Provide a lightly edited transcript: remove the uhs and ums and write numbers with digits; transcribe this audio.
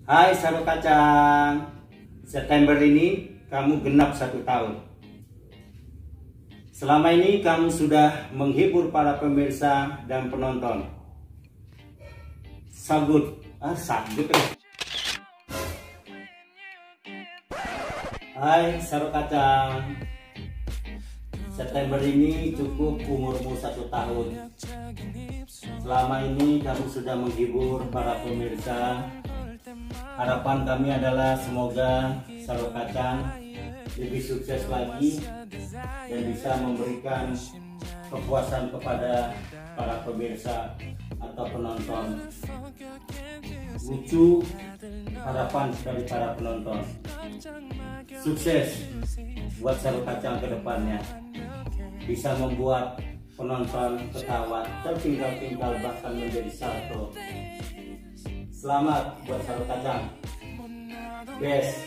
Hai Sarung Kacang, September ini kamu genap 1 tahun. Selama ini kamu sudah menghibur para pemirsa dan penonton. Sagut, sagut. Hai Sarung Kacang, September ini cukup umurmu 1 tahun. Selama ini kamu sudah menghibur para pemirsa. Harapan kami adalah semoga Sarung Kacang lebih sukses lagi dan bisa memberikan kepuasan kepada para pemirsa atau penonton. Lucu harapan dari para penonton. Sukses buat Sarung Kacang ke depannya. Bisa membuat penonton ketawa, tertinggal-tinggal bahkan menjadi salto. Selamat buat Sarung Kacang. Best.